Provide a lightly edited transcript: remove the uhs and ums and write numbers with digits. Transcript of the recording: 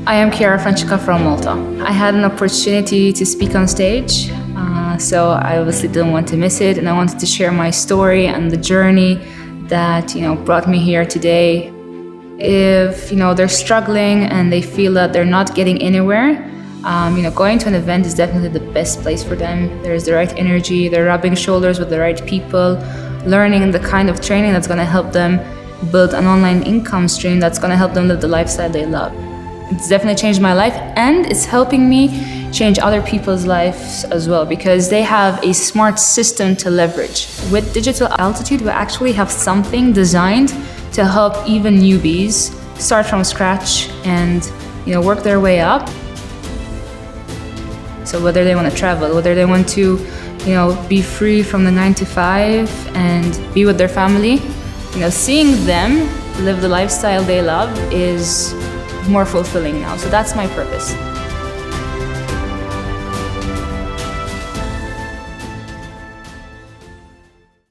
I am Chiara Francesca from Malta. I had an opportunity to speak on stage, so I obviously didn't want to miss it, and I wanted to share my story and the journey that brought me here today. If they're struggling and they feel that they're not getting anywhere, going to an event is definitely the best place for them. There's the right energy, they're rubbing shoulders with the right people, learning the kind of training that's going to help them build an online income stream that's going to help them live the lifestyle they love. It's definitely changed my life, and it's helping me change other people's lives as well, because they have a smart system to leverage. With Digital Altitude, we actually have something designed to help even newbies start from scratch and work their way up. So whether they want to travel, whether they want to be free from the 9 to 5 and be with their family, seeing them live the lifestyle they love is more fulfilling now. So that's my purpose.